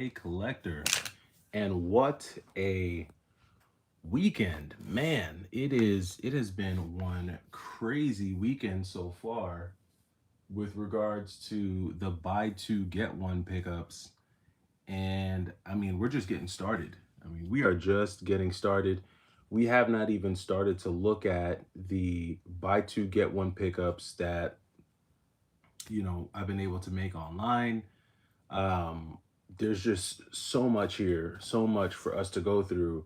A collector. And what a weekend. Man, it has been one crazy weekend so far with regards to the buy two get one pickups. And I mean, we're just getting started. I mean, we are just getting started. We have not even started to look at the buy two get one pickups that, I've been able to make online. Um, there's just so much here, so much for us to go through.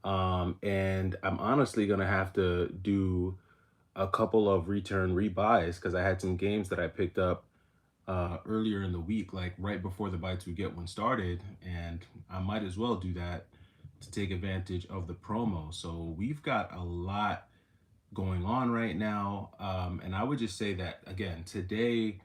And I'm honestly gonna have to do a couple of return rebuys because I had some games that I picked up earlier in the week, like right before the buy two get one started, and I might as well do that to take advantage of the promo. So we've got a lot going on right now, and I would just say that again today.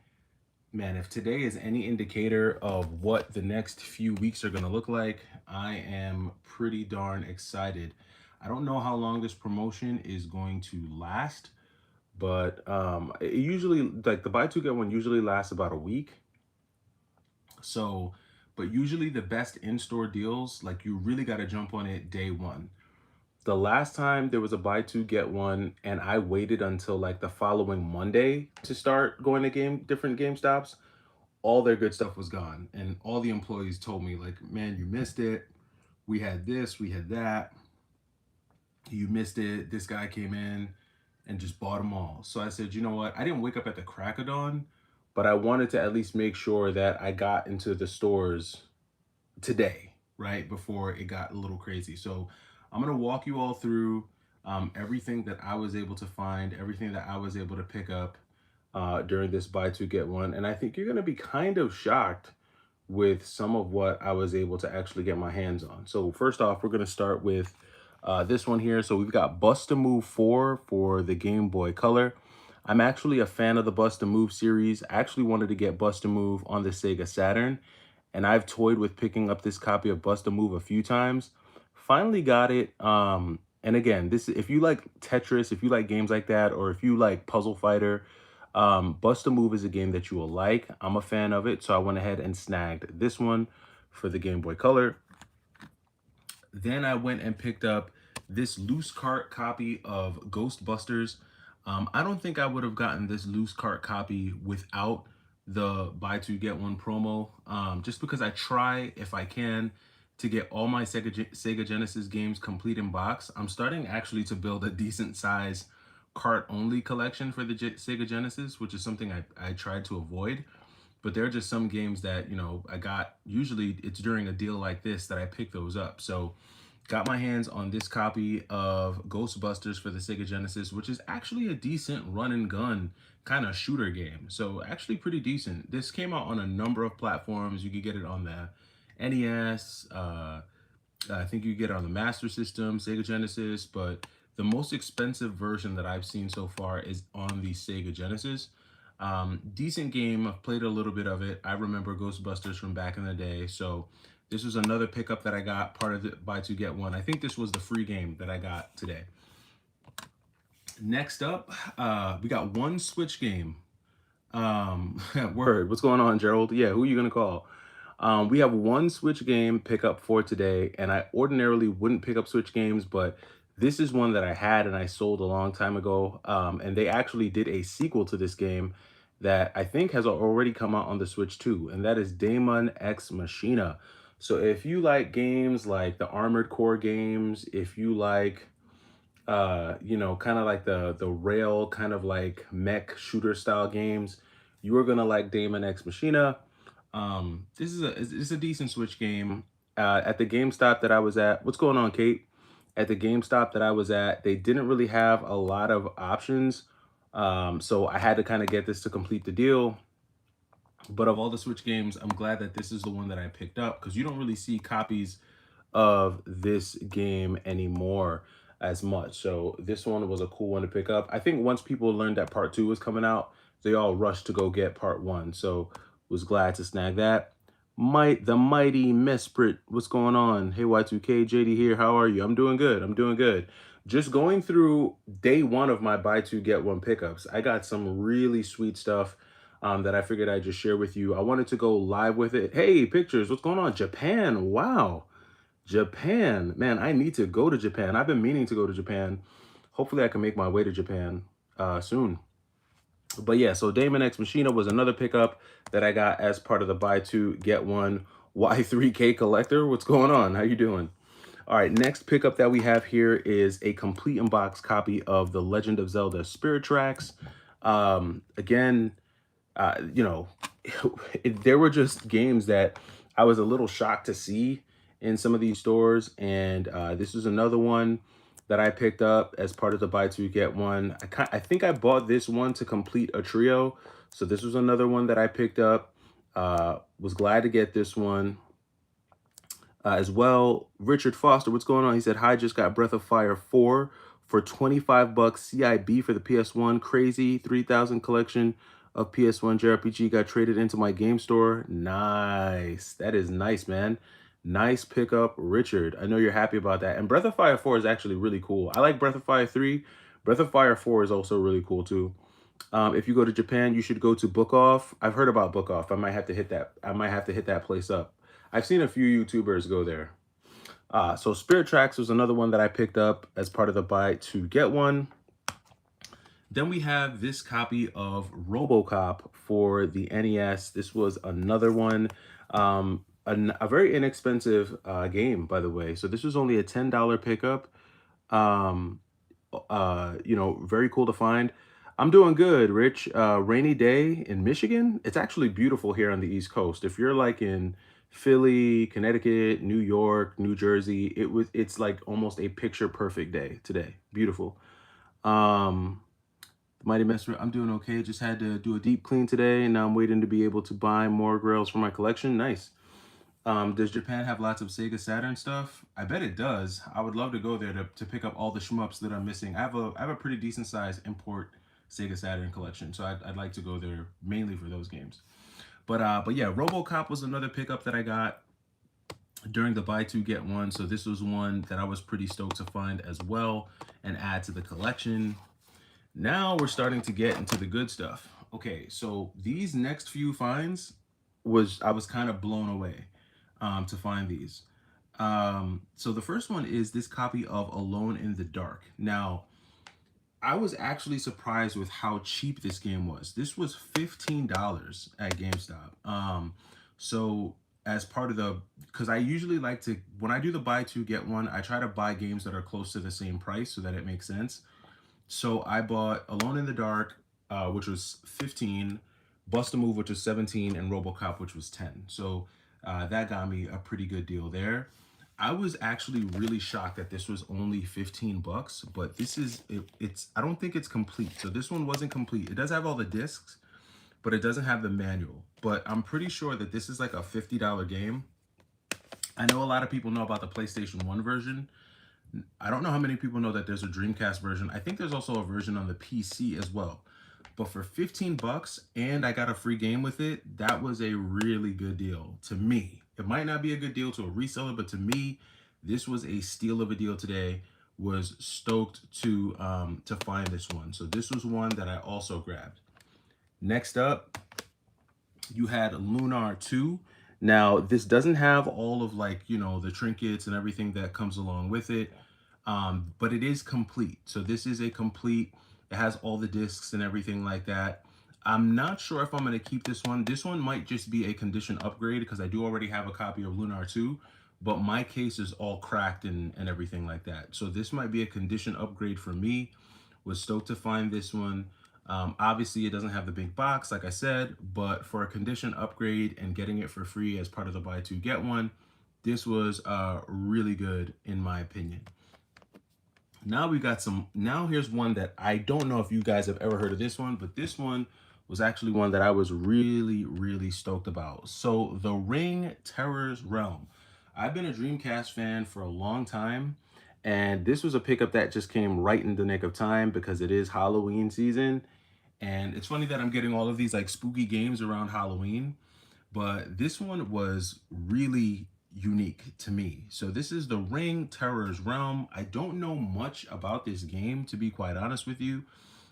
Man, if today is any indicator of what the next few weeks are going to look like, I am pretty darn excited. I don't know how long this promotion is going to last, but it usually, like the buy two get one usually lasts about a week. So, but usually the best in-store deals, like you really got to jump on it day one. The last time there was a buy two get one, and I waited until like the following Monday to start going to different Game Stops, all their good stuff was gone. And all the employees told me, like, man, you missed it. We had this, we had that. You missed it. This guy came in and just bought them all. So I said, you know what? I didn't wake up at the crack of dawn, but I wanted to at least make sure that I got into the stores today, right? Before it got a little crazy. So I'm going to walk you all through everything that I was able to find, everything that I was able to pick up during this buy two get one. And I think you're going to be kind of shocked with some of what I was able to actually get my hands on. So first off, we're going to start with this one here. So we've got Bust a Move 4 for the Game Boy Color. I'm actually a fan of the Bust a Move series. I actually wanted to get Bust a Move on the Sega Saturn, and I've toyed with picking up this copy of Bust a Move a few times. Finally got it. And again, this if you like Tetris, if you like games like that, or if you like Puzzle Fighter, Bust a Move is a game that you will like. I'm a fan of it, so I went ahead and snagged this one for the Game Boy Color. Then I went and picked up this loose cart copy of Ghostbusters. I don't think I would have gotten this loose cart copy without the buy two get one promo, just because I try, if I can, to get all my Sega Genesis games complete in box. I'm starting actually to build a decent size cart only collection for the Sega Genesis, which is something I tried to avoid. But there are just some games that, I got, usually it's during a deal like this that I pick those up. So got my hands on this copy of Ghostbusters for the Sega Genesis, which is actually a decent run and gun kind of shooter game. So actually pretty decent. This came out on a number of platforms. You could get it on the NES. I think you get it on the Master System, Sega Genesis, but the most expensive version that I've seen so far is on the Sega Genesis. Decent game. I've played a little bit of it. I remember Ghostbusters from back in the day. So this was another pickup that I got, part of the buy two get one. I think this was the free game that I got today. Next up, we got one Switch game. Word, what's going on, Gerald? Yeah, who are you gonna call? We have one Switch game pickup for today, and I ordinarily wouldn't pick up Switch games, but this is one that I had and I sold a long time ago. And they actually did a sequel to this game that I think has already come out on the Switch too, and that is Daemon X Machina. So if you like games like the Armored Core games, if you like kind of like the rail kind of like mech shooter style games, you are gonna like Daemon X Machina. This is a decent Switch game. At the GameStop that I was at, what's going on, Kate? At the GameStop that I was at, they didn't really have a lot of options, so I had to kind of get this to complete the deal. But of all the Switch games, I'm glad that this is the one that I picked up because you don't really see copies of this game anymore as much. So this one was a cool one to pick up. I think once people learned that part two was coming out, they all rushed to go get part one. So was glad to snag that. The mighty Mesprit, what's going on? Hey Y2K, JD here. How are you? I'm doing good. I'm doing good. Just going through day one of my buy two get one pickups. I got some really sweet stuff. that I figured I'd just share with you. I wanted to go live with it. Hey, pictures, what's going on? Japan, wow. Japan, man, I need to go to Japan. I've been meaning to go to Japan. Hopefully I can make my way to Japan soon. But yeah, so Damon X Machina was another pickup that I got as part of the buy two, get one Y3K collector. What's going on? How you doing? All right, next pickup that we have here is a complete in-box copy of The Legend of Zelda Spirit Tracks. Again, you know, there were just games that I was a little shocked to see in some of these stores, and this is another one that I picked up as part of the buy two get one. I think I bought this one to complete a trio, so this was another one that I picked up. Was glad to get this one as well. Richard Foster, what's going on? He said, hi, just got Breath of Fire 4 for 25 bucks CIB for the PS1. Crazy 3000 collection of PS1 JRPG got traded into my game store. Nice. That is nice, man. Nice pickup, Richard. I know you're happy about that. And Breath of Fire 4 is actually really cool. I like Breath of Fire 3. Breath of Fire 4 is also really cool too. If you go to Japan, you should go to Book Off. I've heard about Book Off. I might have to hit that. I might have to hit that place up. I've seen a few YouTubers go there. So Spirit Tracks was another one that I picked up as part of the buy to get one. Then we have this copy of RoboCop for the NES. This was another one, a very inexpensive game, by the way. So this was only a $10 pickup. You know, very cool to find. I'm doing good, Rich. Rainy day in Michigan. It's actually beautiful here on the East Coast. If you're like in Philly, Connecticut, New York, New Jersey, it's like almost a picture perfect day today. Beautiful. Um, Mighty Messer, I'm doing okay. Just had to do a deep clean today, and now I'm waiting to be able to buy more grails for my collection. Nice. Does Japan have lots of Sega Saturn stuff? I bet it does. I would love to go there to pick up all the shmups that I'm missing. I have a pretty decent sized import Sega Saturn collection, so I'd like to go there mainly for those games. But yeah, RoboCop was another pickup that I got during the buy two get one. So this was one that I was pretty stoked to find as well and add to the collection. Now we're starting to get into the good stuff. Okay, so these next few finds I was kind of blown away to find these. So the first one is this copy of Alone in the Dark. Now, I was actually surprised with how cheap this game was. This was $15 at GameStop. So as part of because I usually like to, when I do the buy two, get one, I try to buy games that are close to the same price so that it makes sense. So I bought Alone in the Dark, which was 15, Bust a Move, which was 17, and RoboCop, which was 10. So that got me a pretty good deal there. I was actually really shocked that this was only 15 bucks, but this is, I don't think it's complete. So this one wasn't complete. It does have all the discs, but it doesn't have the manual. But I'm pretty sure that this is like a $50 game. I know a lot of people know about the PlayStation 1 version. I don't know how many people know that there's a Dreamcast version. I think there's also a version on the PC as well. But for 15 bucks and I got a free game with it, that was a really good deal to me. It might not be a good deal to a reseller, but to me, this was a steal of a deal today. Was stoked to find this one. So this was one that I also grabbed. Next up, you had Lunar 2. Now, this doesn't have all of like, you know, the trinkets and everything that comes along with it, but it is complete. So this is a complete, it has all the discs and everything like that. I'm not sure if I'm going to keep this one. This one might just be a condition upgrade because I do already have a copy of Lunar 2, but my case is all cracked and everything like that. So this might be a condition upgrade for me. Was stoked to find this one. Obviously, it doesn't have the big box, like I said, but for a condition upgrade and getting it for free as part of the buy two, get one, this was really good in my opinion. Now we got now here's one that I don't know if you guys have ever heard of this one, but this one was actually one that I was really, really stoked about. So The Ring Terror's Realm. I've been a Dreamcast fan for a long time, and this was a pickup that just came right in the nick of time because it is Halloween season. And it's funny that I'm getting all of these like spooky games around Halloween, but this one was really unique to me. So this is The Ring Terror's Realm. I don't know much about this game, to be quite honest with you.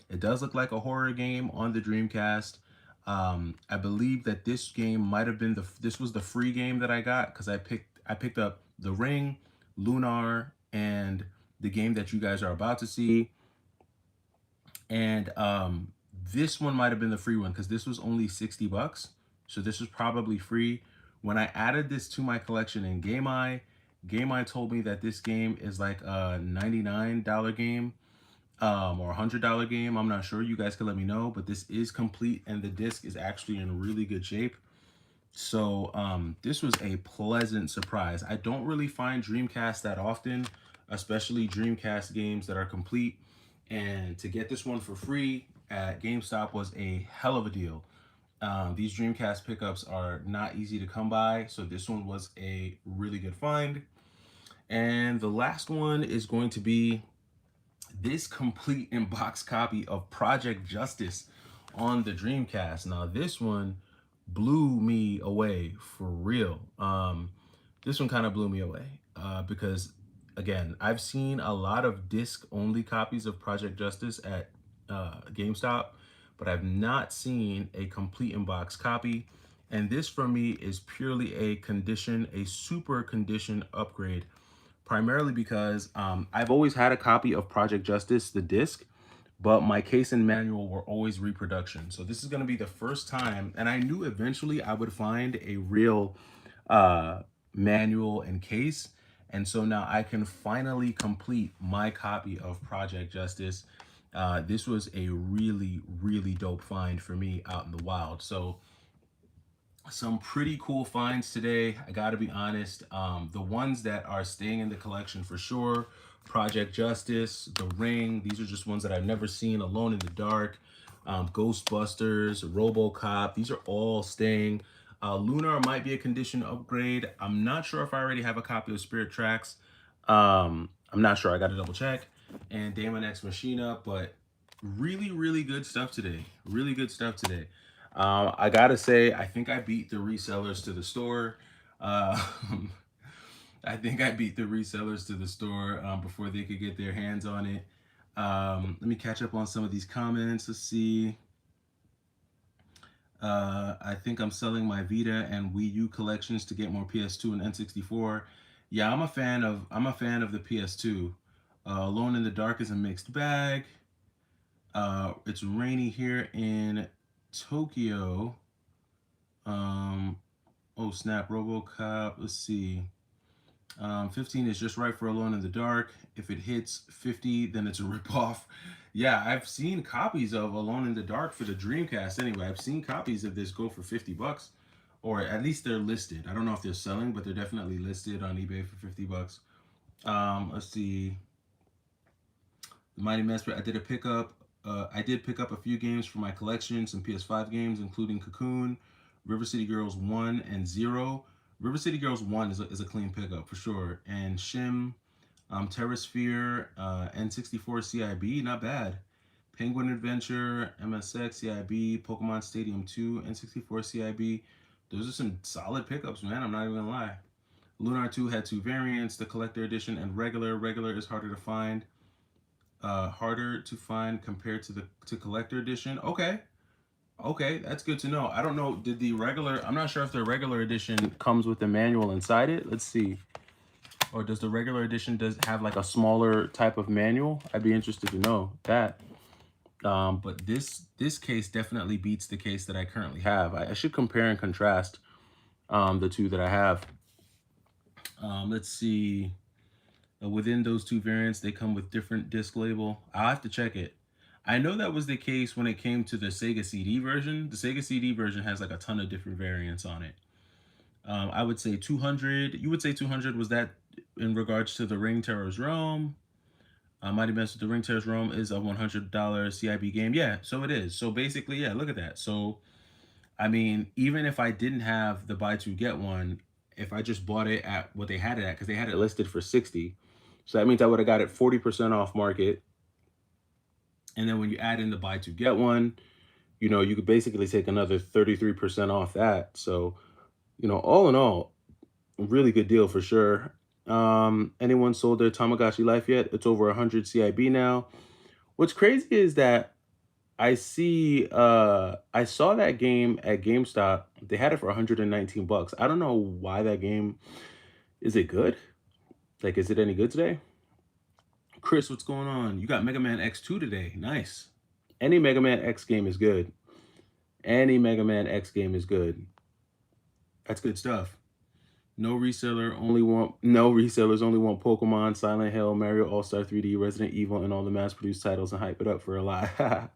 It does look like a horror game on the Dreamcast. I believe that this game might have been this was the free game that I got because I picked up The Ring, Lunar, and the game that you guys are about to see. And this one might have been the free one because this was only 60 bucks. So this was probably free. When I added this to my collection in Game Eye told me that this game is like a $99 game, or $100 game. I'm not sure. You guys can let me know, but this is complete and the disc is actually in really good shape. So this was a pleasant surprise. I don't really find Dreamcast that often, especially Dreamcast games that are complete. And to get this one for free at GameStop was a hell of a deal. These Dreamcast pickups are not easy to come by, so this one was a really good find. And the last one is going to be this complete in-box copy of Project Justice on the Dreamcast. Now, this one blew me away for real. This one kind of blew me away because, again, I've seen a lot of disc-only copies of Project Justice at GameStop, but I've not seen a complete in-box copy. And this for me is purely a super condition upgrade, primarily because I've always had a copy of Project Justice, the disc, but my case and manual were always reproduction. So this is going to be the first time, and I knew eventually I would find a real uh, manual and case. And so now I can finally complete my copy of Project Justice. This was a really, really dope find for me out in the wild. So some pretty cool finds today. I gotta be honest. The ones that are staying in the collection for sure: Project Justice, The Ring. These are just ones that I've never seen. Alone in the Dark, Ghostbusters, RoboCop. These are all staying. Lunar might be a condition upgrade. I'm not sure if I already have a copy of Spirit Tracks. I'm not sure. I got to double check. And Damon X Machina, but really, really good stuff today. Really good stuff today. I gotta say, I think I beat the resellers to the store. Uh, I think I beat the resellers to the store before they could get their hands on it. Let me catch up on some of these comments. Let's see. I think I'm selling my Vita and Wii U collections to get more PS2 and N64. Yeah, I'm a fan of the PS2. Alone in the Dark is a mixed bag. It's rainy here in Tokyo. Um, oh snap, RoboCop. Let's see. 15 is just right for Alone in the Dark. If it hits 50, then it's a ripoff. Yeah, I've seen copies of Alone in the Dark for the Dreamcast anyway. I've seen copies of this go for 50 bucks, or at least they're listed. I don't know if they're selling, but they're definitely listed on eBay for 50 bucks. Let's see. The Mighty Mesper, I did pick up a few games for my collection, some PS5 games, including Cocoon, River City Girls 1 and 0. River City Girls 1 is a clean pickup for sure. And Shim, Terrasphere, N64 CIB, not bad. Penguin Adventure, MSX CIB, Pokemon Stadium 2, N64 CIB. Those are some solid pickups, man. I'm not even gonna lie. Lunar 2 had two variants, the collector edition and regular. Regular is harder to find compared to the collector edition. Okay, that's good to know. I don't know, did the regular, I'm not sure if the regular edition comes with the manual inside it. Let's see. Or does the regular edition does have like a smaller type of manual? I'd be interested to know that. But this case definitely beats the case that I currently have. I should compare and contrast the two that I have. Let's see. Within those two variants, they come with different disc label. I'll have to check it. I know that was the case when it came to the Sega CD version. The Sega CD version has like a ton of different variants on it. I would say 200. You would say 200 was that in regards to the Ring Terror's Realm. Mighty Best the Ring Terror's Realm is a $100 CIB game. Yeah, so it is. So basically, yeah, look at that. So, I mean, even if I didn't have the buy two get one, if I just bought it at what they had it at, because they had it listed for 60, so that means I would have got it 40% off market. And then when you add in the buy two get one, you could basically take another 33% off that. So, all in all, really good deal for sure. Anyone sold their Tamagotchi Life yet? It's over 100 CIB now. What's crazy is that I see I saw that game at GameStop. They had it for 119 bucks. I don't know why that game is it good? Like is it any good today? Chris, what's going on? You got Mega Man X2 today. Nice. Any Mega Man X game is good. Any Mega Man X game is good. That's good stuff. No resellers only want Pokemon, Silent Hill, Mario All-Star 3D, Resident Evil, and all the mass-produced titles and hype it up for a lot.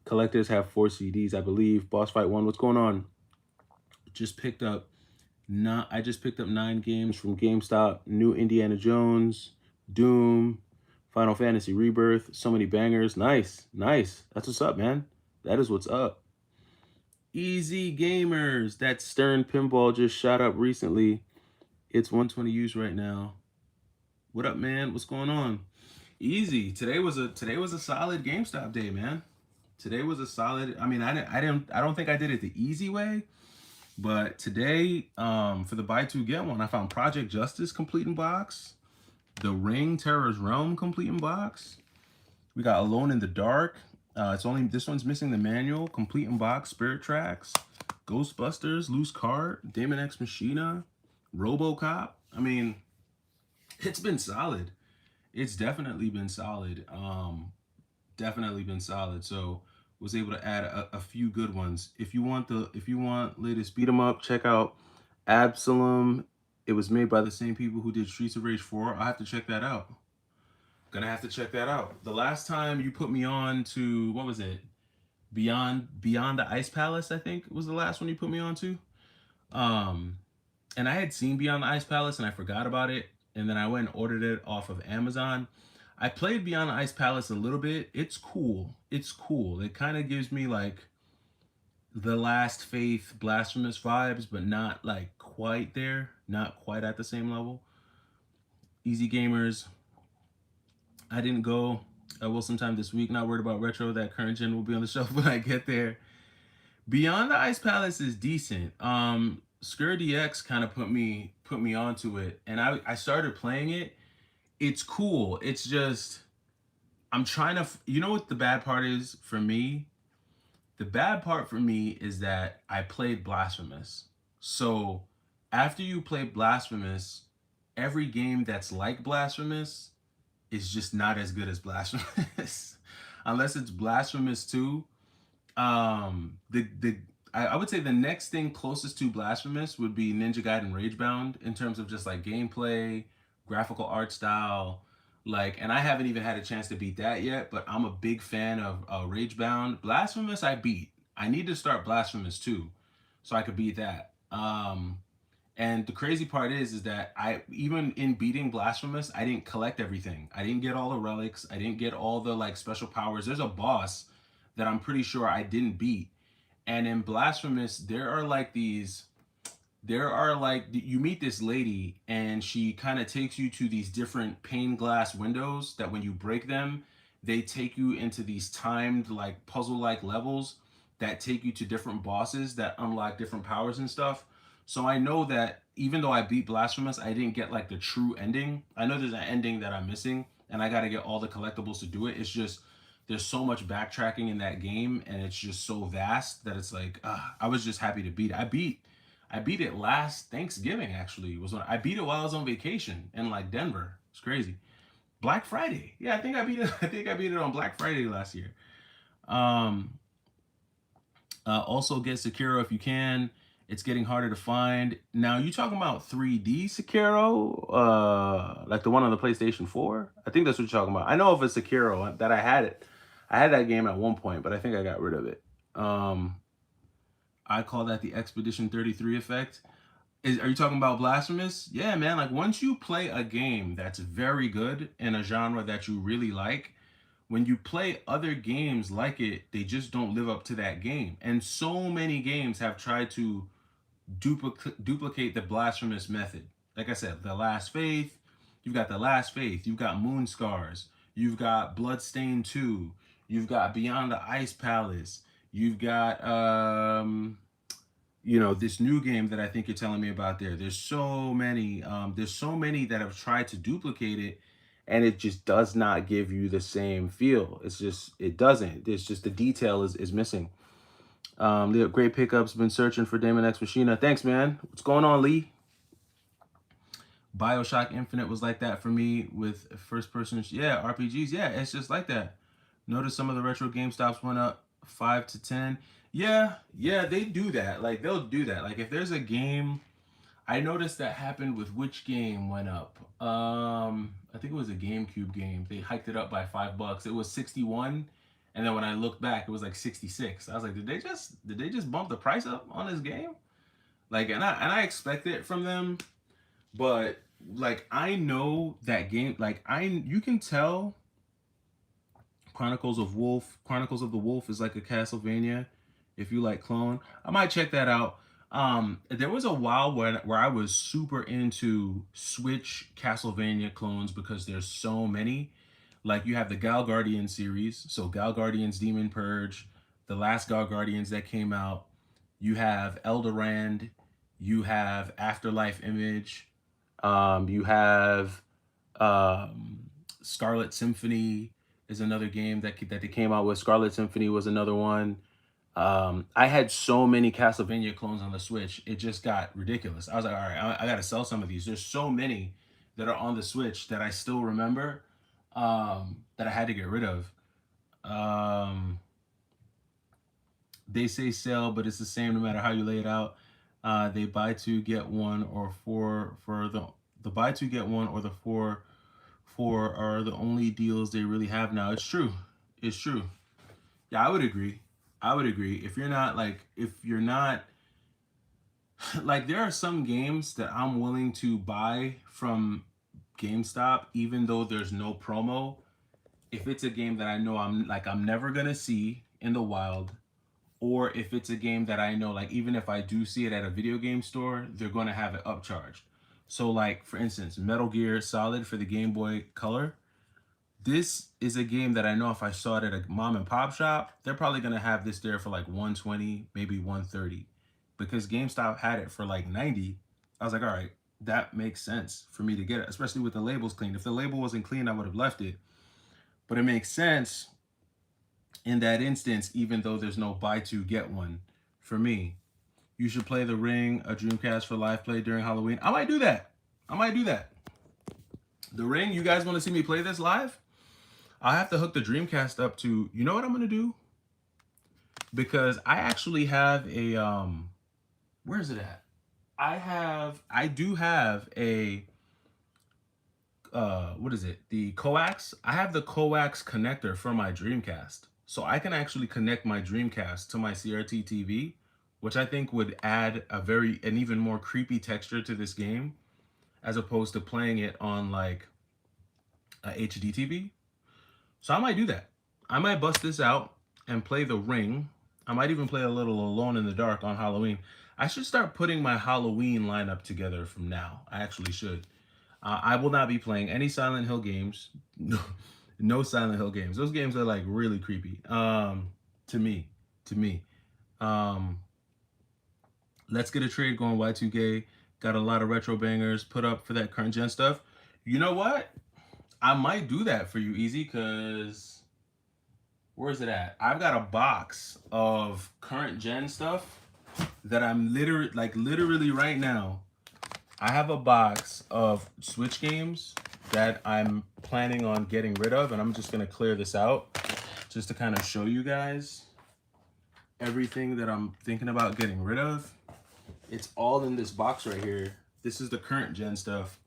Collectors have 4 CDs, I believe. Boss Fight 1, what's going on? Just picked up I just picked up 9 games from GameStop. New Indiana Jones, Doom, Final Fantasy Rebirth, so many bangers. Nice, nice. That's what's up, man. That is what's up. Easy Gamers. That Stern pinball just shot up recently. It's 120 U's right now. What up, man? What's going on? Easy. Today was a solid GameStop day, man. Today was a solid. I mean, I don't think I did it the easy way, but today, for the buy two get one, I found Project Justice complete in box, The Ring Terror's Realm complete in box. We got Alone in the Dark. It's only this one's missing the manual, complete in box. Spirit Tracks, Ghostbusters, Loose Cart, Damon X Machina, RoboCop. I mean, it's been solid. It's definitely been solid. Definitely been solid. So was able to add a few good ones. If you want latest beat 'em up, check out Absalom. It was made by the same people who did Streets of Rage 4. I have to check that out. Gonna have to check that out. The last time you put me on to what was it? Beyond the Ice Palace, I think was the last one you put me on to. Um, and I had seen Beyond the Ice Palace and I forgot about it. And then I went and ordered it off of Amazon. I played Beyond the Ice Palace a little bit. It's cool. It's cool. It kind of gives me like the Last Faith Blasphemous vibes, but not like quite there. Not quite at the same level. Easy Gamers. I didn't go. I will sometime this week. Not worried about retro. That current gen will be on the shelf when I get there. Beyond the Ice Palace is decent. Skur DX kind of put me onto it, and I started playing it. It's cool. It's just I'm trying to. You know what the bad part is for me? The bad part for me is that I played Blasphemous. So after you play Blasphemous, every game that's like Blasphemous is just not as good as Blasphemous, unless it's Blasphemous 2. The I would say the next thing closest to Blasphemous would be Ninja Gaiden Ragebound in terms of just like gameplay, graphical art style, like. And I haven't even had a chance to beat that yet, but I'm a big fan of Ragebound. Blasphemous I beat. I need to start Blasphemous 2 so I could beat that. And the crazy part is that I even in beating Blasphemous, I didn't collect everything. I didn't get all the relics. I didn't get all the like special powers. There's a boss that I'm pretty sure I didn't beat. And in Blasphemous, there are like you meet this lady and she kind of takes you to these different pane glass windows that when you break them, they take you into these timed like puzzle like levels that take you to different bosses that unlock different powers and stuff. So I know that even though I beat Blasphemous, I didn't get like the true ending. I know there's an ending that I'm missing and I got to get all the collectibles to do it. It's just there's so much backtracking in that game and it's just so vast that it's like I was just happy to beat it. I beat it last Thanksgiving. Actually, was when I beat it while I was on vacation in like Denver. It's crazy. Black Friday. Yeah, I think I beat it. I think I beat it on Black Friday last year. Um, also get Sekiro if you can. It's getting harder to find now. You talking about 3D Sekiro, like the one on the PlayStation 4? I think that's what you're talking about. I know of a Sekiro that I had it. I had that game at one point, but I think I got rid of it. I call that the Expedition 33 effect. Are you talking about Blasphemous? Yeah, man. Like once you play a game that's very good in a genre that you really like, when you play other games like it, they just don't live up to that game. And so many games have tried to duplicate the Blasphemous method. Like I said, The Last Faith. You've got The Last Faith. You've got Moon Scars. You've got Bloodstained 2. You've got Beyond the Ice Palace. You've got this new game that I think you're telling me about there. There's so many that have tried to duplicate it, and it just does not give you the same feel. It's just, it doesn't. It's just the detail is missing. Leo, great pickups. Been searching for Damon X Machina. Thanks, man. What's going on, Lee? BioShock Infinite was like that for me with first person. Yeah, RPGs. Yeah, it's just like that. Notice some of the retro GameStops went up 5 to 10. Yeah, yeah, they do that. Like, they'll do that. Like, if there's a game, I noticed that happened with which game went up. I think it was a GameCube game. They hiked it up by $5. It was 61, and then when I looked back, it was like 66. I was like, did they just bump the price up on this game? Like, and I expect it from them, but like, I know that game. Like, you can tell Chronicles of the Wolf is like a Castlevania. If you like clone, I might check that out. There was a while where I was super into Switch Castlevania clones because there's so many. Like, you have the Gal Guardian series, so Gal Guardians Demon Purge, the last Gal Guardians that came out. You have Eldorand, you have Afterlife Image, you have Scarlet Symphony is another game that they came out with. Scarlet Symphony was another one. I had so many Castlevania clones on the Switch, it just got ridiculous. I was like, all right, I got to sell some of these. There's so many that are on the Switch that I still remember, that I had to get rid of. They say sell, but it's the same no matter how you lay it out. They buy two get one or four for the buy two get one or the four are the only deals they really have now. It's true. It's true. Yeah, I would agree. I would agree. If you're not like, there are some games that I'm willing to buy from GameStop even though there's no promo. If it's a game that I know I'm never gonna see in the wild, or if it's a game that I know, like, even if I do see it at a video game store, they're gonna have it upcharged. So, like, for instance, Metal Gear Solid for the Game Boy Color. This is a game that I know if I saw it at a mom and pop shop, they're probably gonna have this there for like 120, maybe 130. Because GameStop had it for like 90. I was like, all right, that makes sense for me to get it, especially with the labels clean. If the label wasn't clean, I would have left it. But it makes sense in that instance, even though there's no buy two get one for me. You should play The Ring, a Dreamcast for live play during Halloween. I might do that. I might do that. The Ring, you guys want to see me play this live? I have to hook the Dreamcast up to, you know what I'm going to do? Because I actually have a, where is it at? I do have a, what is it? The coax. I have the coax connector for my Dreamcast. So I can actually connect my Dreamcast to my CRT TV, which I think would add an even more creepy texture to this game, as opposed to playing it on like a HD TV. So I might do that. I might bust this out and play The Ring. I might even play a little Alone in the Dark on Halloween. I should start putting my Halloween lineup together from now. I actually should. I will not be playing any Silent Hill games. No Silent Hill games. Those games are like really creepy. To me. Let's get a trade going, Y2K. Got a lot of retro bangers put up for that current gen stuff. You know what? I might do that for you, Easy, because where's it at? I've got a box of current gen stuff that I'm literally right now. I have a box of Switch games that I'm planning on getting rid of, and I'm just gonna clear this out just to kind of show you guys everything that I'm thinking about getting rid of. It's all in this box right here. This is the current gen stuff.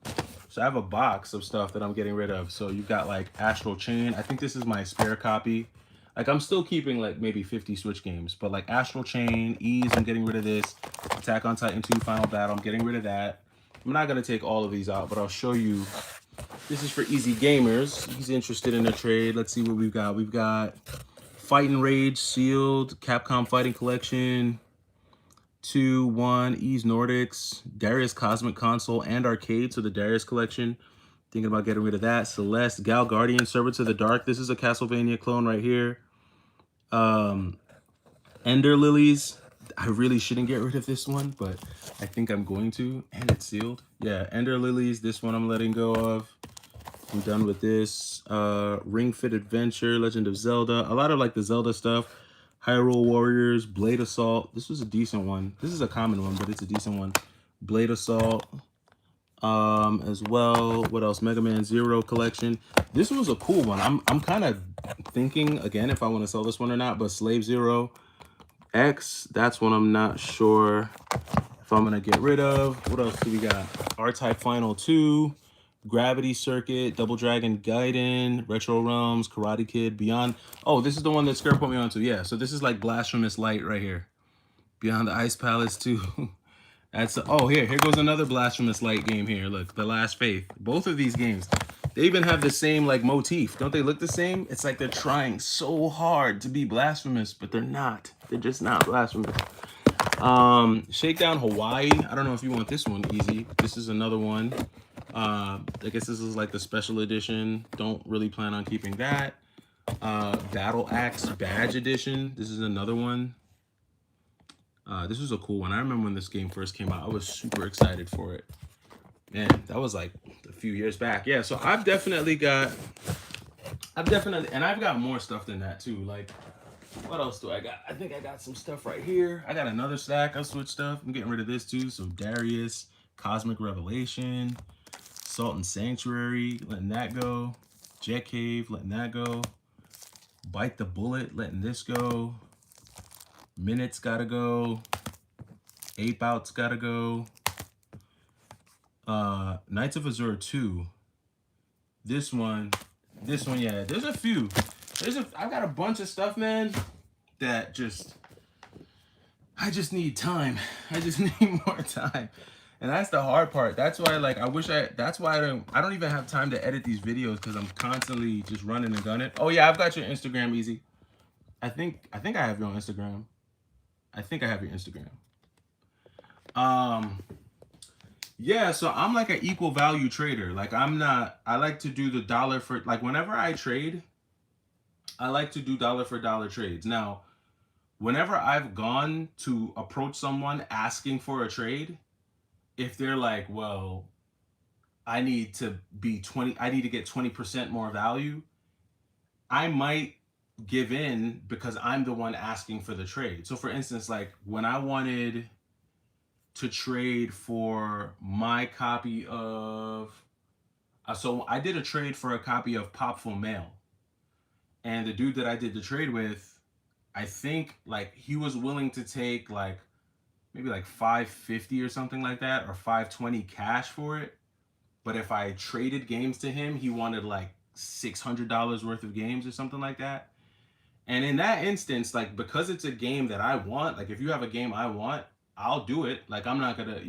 So I have a box of stuff that I'm getting rid of. So you've got like Astral Chain. I think this is my spare copy. Like, I'm still keeping like maybe 50 Switch games, but like Astral Chain, Ease, I'm getting rid of this. Attack on Titan 2 Final Battle, I'm getting rid of that. I'm not gonna take all of these out, but I'll show you. This is for Easy Gamers. He's interested in a trade. Let's see what we've got. We've got Fight and Rage Sealed, Capcom Fighting Collection, 2, 1, Ease Nordics, Darius Cosmic Console and Arcade, so the Darius collection. Thinking about getting rid of that. Celeste, Gal Guardian, Servants of the Dark. This is a Castlevania clone right here. Ender Lilies. I really shouldn't get rid of this one, but I think I'm going to. And it's sealed. Yeah, Ender Lilies. This one I'm letting go of. I'm done with this. Ring Fit Adventure, Legend of Zelda. A lot of like the Zelda stuff. Hyrule Warriors, Blade Assault. This was a decent one. This is a common one, but it's a decent one. Blade Assault. As well. What else? Mega Man Zero Collection. This was a cool one. I'm kind of thinking again if I want to sell this one or not, but Slave Zero X, that's one I'm not sure if I'm gonna get rid of. What else do we got? R-Type Final 2, Gravity Circuit, Double Dragon Gaiden, Retro Realms, Karate Kid, Beyond. Oh, this is the one that Scare put me onto. Yeah, so this is like Blasphemous Light right here. Beyond the Ice Palace 2. That's oh here goes another Blasphemous Light game here. Look, The Last Faith. Both of these games, they even have the same like motif. Don't they look the same? It's like they're trying so hard to be blasphemous, but they're not. They're just not blasphemous. Shakedown Hawaii. I don't know if you want this one easy. This is another one. I guess this is like the special edition. Don't really plan on keeping that. Battle Axe Badge Edition. This is another one. This was a cool one. I remember when this game first came out. I was super excited for it. Man, that was like a few years back. Yeah, so I've definitely, and I've got more stuff than that too. Like, what else do I got? I think I got some stuff right here. I got another stack of Switch stuff. I'm getting rid of this too. So Darius, Cosmic Revelation, Salt and Sanctuary, letting that go. Jet Cave, letting that go. Bite the Bullet, letting this go. Minutes gotta go. Ape Out's gotta go. Knights of Azure 2. This one, yeah. There's a few. I've got a bunch of stuff, man, that I just need time. I just need more time. And that's the hard part. That's why, like, that's why I don't even have time to edit these videos, because I'm constantly just running and gunning. Oh yeah, I've got your Instagram, Easy. I think I have your Instagram. I think I have your Instagram. Yeah, so I'm like an equal value trader. Like I like to do the dollar for, like whenever I trade, I like to do dollar for dollar trades. Now, whenever I've gone to approach someone asking for a trade, if they're like, well, I need to get 20% more value, I might give in because I'm the one asking for the trade. So for instance, like when I wanted to trade for my copy of, so I did a trade for a copy of Popful Mail, and the dude that I did the trade with, I think like he was willing to take like maybe like 550 or something like that, or 520 cash for it. But if I traded games to him, he wanted like $600 worth of games or something like that. And in that instance, like, because it's a game that I want, like if you have a game I want, I'll do it. Like I'm not gonna,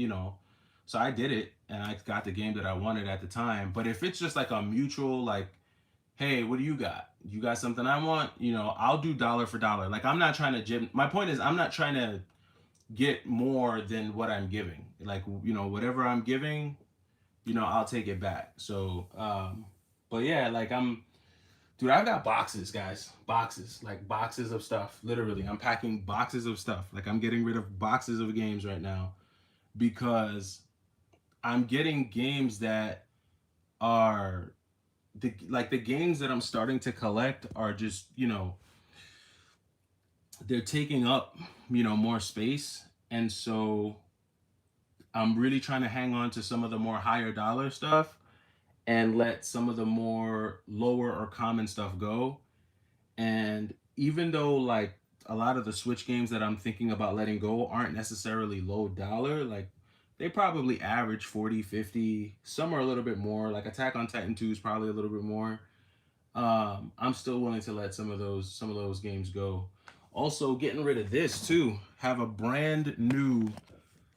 so I did it and I got the game that I wanted at the time. But if it's just like a mutual, like, hey, what do you got? You got something I want? I'll do dollar for dollar. Like I'm not trying to my point is I'm not trying to get more than what I'm giving. Like, whatever I'm giving, I'll take it back. So, but yeah, like dude, I've got boxes, guys. Boxes, like boxes of stuff. Literally, I'm packing boxes of stuff. Like I'm getting rid of boxes of games right now because I'm getting games that are the games that I'm starting to collect are just, they're taking up, more space. And so I'm really trying to hang on to some of the more higher dollar stuff and let some of the more lower or common stuff go. And even though like a lot of the Switch games that I'm thinking about letting go aren't necessarily low dollar, like they probably average 40, 50, some are a little bit more. Like Attack on Titan 2 is probably a little bit more. I'm still willing to let some of those games go. Also, getting rid of this too. Have a brand new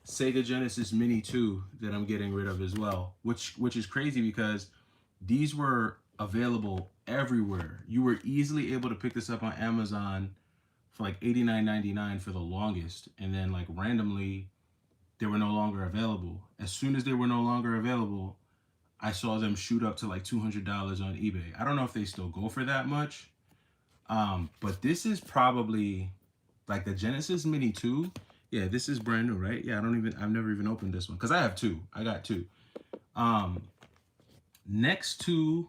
Sega Genesis Mini 2 that I'm getting rid of as well, which is crazy because these were available everywhere. You were easily able to pick this up on Amazon for like $89.99 for the longest, and then like randomly they were no longer available. As soon as they were no longer available, I saw them shoot up to like $200 on eBay. I don't know if they still go for that much, but this is probably like the Genesis Mini 2. Yeah, this is brand new, right? Yeah, I've never even opened this one because I have two. I got two. Next to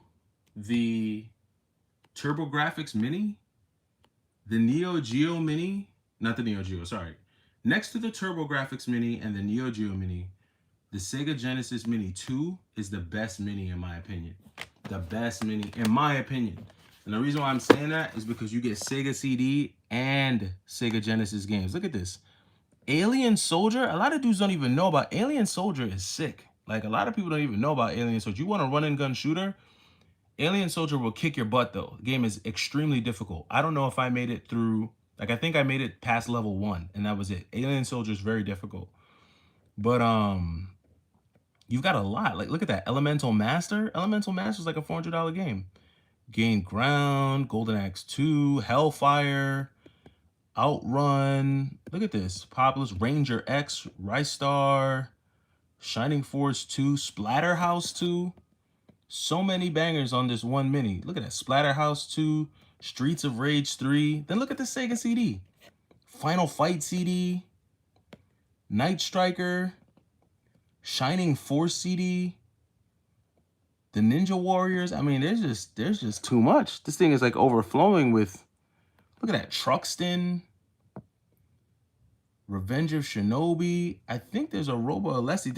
the TurboGrafx Mini, the Neo Geo Mini, not the Neo Geo, sorry. Next to the TurboGrafx Mini and the Neo Geo Mini, the Sega Genesis Mini 2 is the best Mini in my opinion. The best Mini in my opinion. And the reason why I'm saying that is because you get Sega CD and Sega Genesis games. Look at this. Alien Soldier. A lot of dudes don't even know about Alien Soldier is sick. Like a lot of people don't even know about Alien Soldier. You want a run and gun shooter? Alien Soldier will kick your butt though. The game is extremely difficult. I don't know if I made it through, like I think I made it past level 1 and that was it. Alien Soldier is very difficult. But you've got a lot. Like look at that. Elemental Master. Elemental Master is like a $400 game. Gain Ground, Golden Axe 2, Hellfire, Outrun. Look at this. Populous Ranger X, Rice Star, Shining Force 2, Splatterhouse 2. So many bangers on this one mini. Look at that. Splatterhouse 2, Streets of Rage 3. Then look at the Sega CD. Final Fight CD, Night Striker, Shining Force CD, the Ninja Warriors. I mean, there's just too much. This thing is like overflowing with, look at that, Truxton, Revenge of Shinobi. I think there's a Robo Alessi.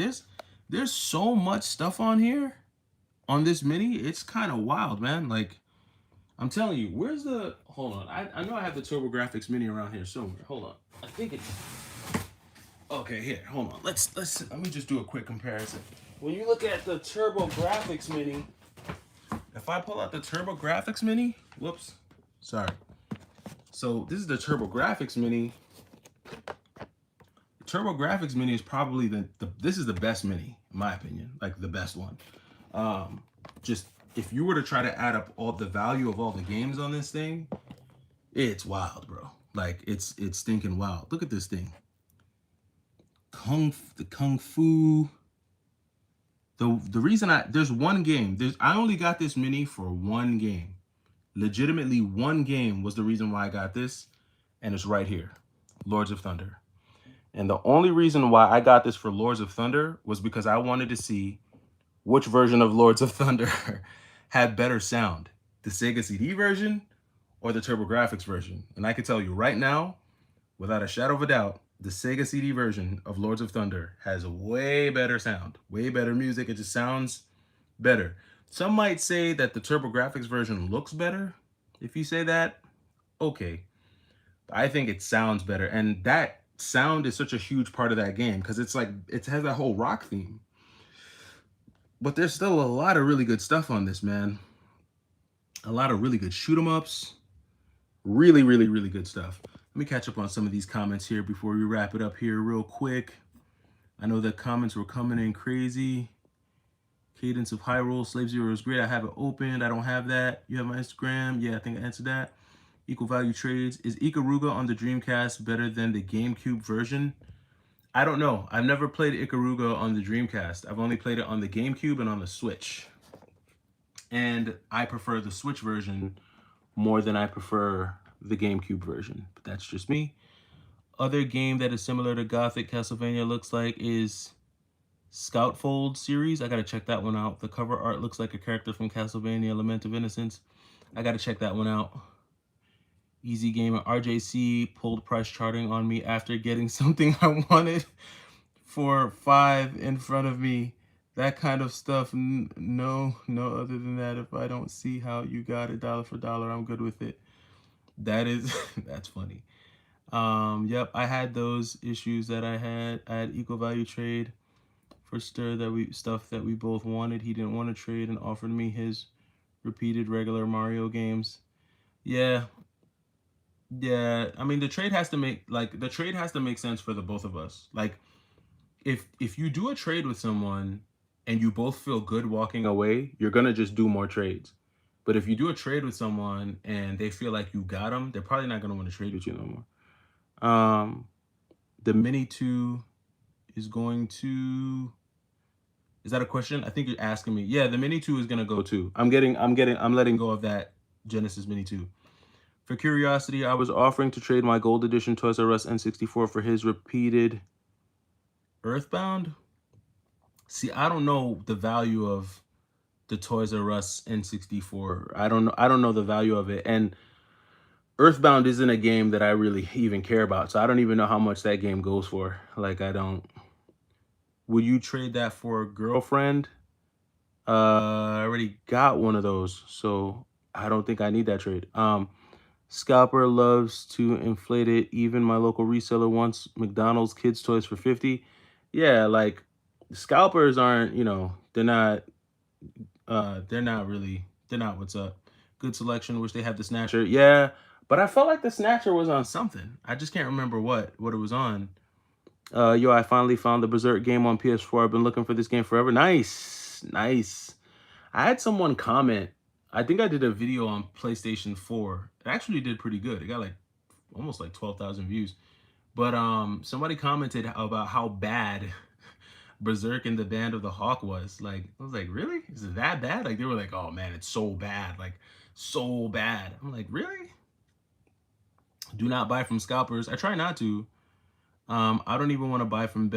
There's so much stuff on here. On this mini, it's kind of wild, man. Like, I'm telling you, where's the, hold on. I know I have the TurboGrafx Mini around here somewhere. Hold on. I think it's, okay, here, hold on. Let me just do a quick comparison. When you look at the TurboGrafx Mini, if I pull out the TurboGrafx Mini, whoops, sorry. So this is the TurboGrafx Mini. The TurboGrafx Mini is probably this is the best mini, in my opinion, like the best one. Just if you were to try to add up all the value of all the games on this thing, it's wild, bro. Like it's stinking wild. Look at this thing. The Kung Fu. The reason there's one game. I only got this mini for one game. Legitimately one game was the reason why I got this, and it's right here. Lords of Thunder. And the only reason why I got this for Lords of Thunder was because I wanted to see which version of Lords of Thunder had better sound, the Sega CD version or the TurboGrafx version. And I can tell you right now, without a shadow of a doubt, the Sega CD version of Lords of Thunder has way better sound, way better music. It just sounds better. Some might say that the TurboGrafx version looks better. If you say that, okay. I think it sounds better. And that sound is such a huge part of that game because it's like, it has that whole rock theme. But there's still a lot of really good stuff on this, man. A lot of really good shoot 'em ups. Really, really, really good stuff. Let me catch up on some of these comments here before we wrap it up here real quick. I know the comments were coming in crazy. Cadence of Hyrule, Slave Zero is great. I have it opened. I don't have that. You have my Instagram? Yeah, I think I answered that. Equal Value Trades. Is Ikaruga on the Dreamcast better than the GameCube version? I don't know. I've never played Ikaruga on the Dreamcast. I've only played it on the GameCube and on the Switch. And I prefer the Switch version more than I prefer the GameCube version. But that's just me. Other game that is similar to Gothic Castlevania looks like is Scoutfold series. I gotta check that one out. The cover art looks like a character from Castlevania Lament of Innocence. I gotta check that one out. Easy Gamer RJC pulled price charting on me after getting something I wanted for $5 in front of me. That kind of stuff. No, other than that, if I don't see how you got it dollar for dollar, I'm good with it. That is, that's funny. Yep, I had those issues that I had equal value trade for stuff that we both wanted. He didn't want to trade and offered me his repeated regular Mario games. Yeah, I mean the trade has to make sense for the both of us. Like if you do a trade with someone and you both feel good walking away, you're gonna just do more trades. But if you do a trade with someone and they feel like you got them, they're probably not gonna want to trade with you no more. The Mini 2 is going to, is that a question? I think you're asking me. Yeah, the Mini 2 is gonna go too. I'm letting go of that Genesis Mini 2. For curiosity, I was offering to trade my gold edition Toys R Us N64 for his repeated Earthbound. See, I don't know the value of the Toys R Us N64. I don't know the value of it. And Earthbound isn't a game that I really even care about. So I don't even know how much that game goes for. Like I don't. Would you trade that for a girlfriend? I already got one of those, so I don't think I need that trade. Scalper loves to inflate it. Even my local reseller wants McDonald's kids toys for 50. Yeah, like scalpers aren't, they're not really, they're not what's up. Good selection. Wish they had the Snatcher. Yeah, but I felt like the Snatcher was on something. I just can't remember what it was on. Yo, I finally found the Berserk game on PS4. I've been looking for this game forever. Nice, nice. I had someone comment. I think I did a video on PlayStation 4. It actually did pretty good. It got like almost like 12,000 views. But somebody commented about how bad Berserk and the Band of the Hawk was. Like, I was like, really? Is it that bad? Like, they were like, oh man, it's so bad. Like, so bad. I'm like, really? Do not buy from scalpers. I try not to. I don't even want to buy from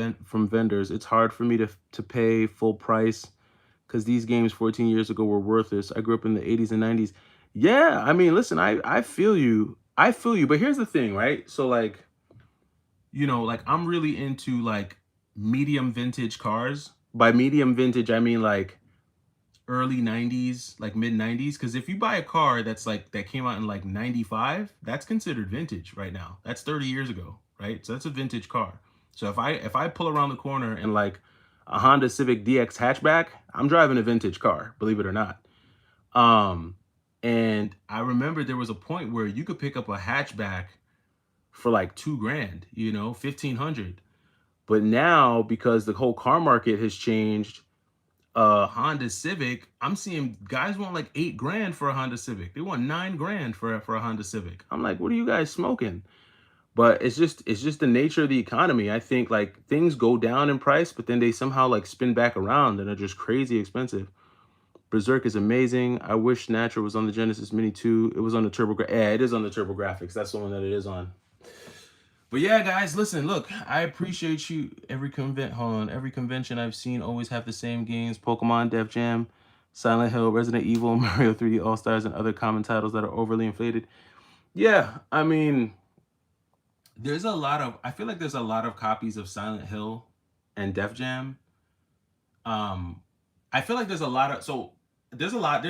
vendors. It's hard for me to pay full price because these games 14 years ago were worthless. I grew up in the 80s and 90s. Yeah, I mean, listen, I feel you. I feel you. But here's the thing, right? So like, like I'm really into like medium vintage cars. By medium vintage, I mean like early 90s, like mid 90s. Because if you buy a car that's like that came out in like 95, that's considered vintage right now. That's 30 years ago, right? So that's a vintage car. So if I pull around the corner and like a Honda Civic DX hatchback, I'm driving a vintage car, believe it or not. And I remember there was a point where you could pick up a hatchback for like $2,000, 1,500. But now, because the whole car market has changed, Honda Civic, I'm seeing guys want like $8,000 for a Honda Civic. They want $9,000 for a Honda Civic. I'm like, what are you guys smoking? But it's just the nature of the economy. I think like things go down in price, but then they somehow like spin back around and are just crazy expensive. Berserk is amazing. I wish Snatcher was on the Genesis Mini too. It was on the yeah, it is on the TurboGrafx. That's the one that it is on. But yeah, guys, listen, look, I appreciate you. Every convention I've seen always have the same games: Pokemon, Def Jam, Silent Hill, Resident Evil, Mario 3D All Stars, and other common titles that are overly inflated. Yeah, I mean, I feel like there's a lot of copies of Silent Hill and Def Jam. I feel like there's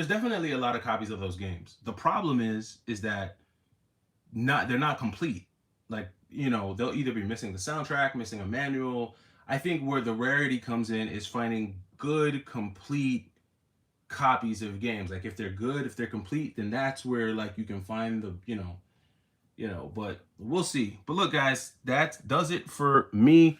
definitely a lot of copies of those games. The problem is that they're not complete. Like, they'll either be missing the soundtrack, missing a manual. I think where the rarity comes in is finding good, complete copies of games. Like if they're good, if they're complete, then that's where like you can find the, but we'll see. But look, guys, that does it for me.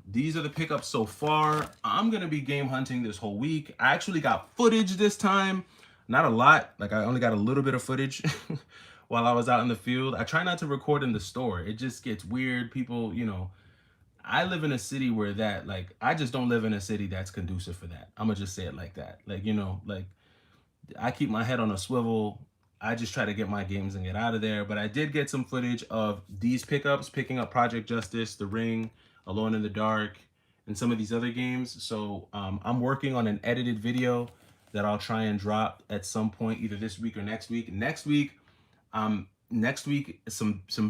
These are the pickups so far. I'm gonna be game hunting this whole week. I actually got footage this time, not a lot. Like I only got a little bit of footage while I was out in the field. I try not to record in the store. It just gets weird. People, I live in a city where I just don't live in a city that's conducive for that. I'm gonna just say it like that. Like, like I keep my head on a swivel. I just try to get my games and get out of there. But I did get some footage of these pickups, picking up Project Justice, The Ring, Alone in the Dark, and some of these other games. So I'm working on an edited video that I'll try and drop at some point, either this week or next week. Next week, some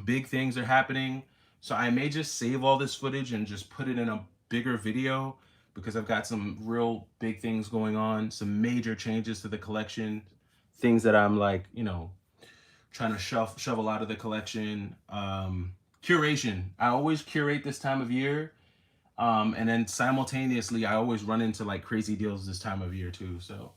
big things are happening. So I may just save all this footage and just put it in a bigger video because I've got some real big things going on, some major changes to the collection, things that I'm like, trying to shovel out of the collection. Curation. I always curate this time of year. And then simultaneously, I always run into like crazy deals this time of year too. So,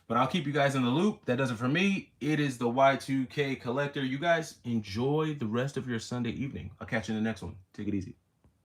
but I'll keep you guys in the loop. That does it for me. It is the Y2K Collector. You guys enjoy the rest of your Sunday evening. I'll catch you in the next one. Take it easy.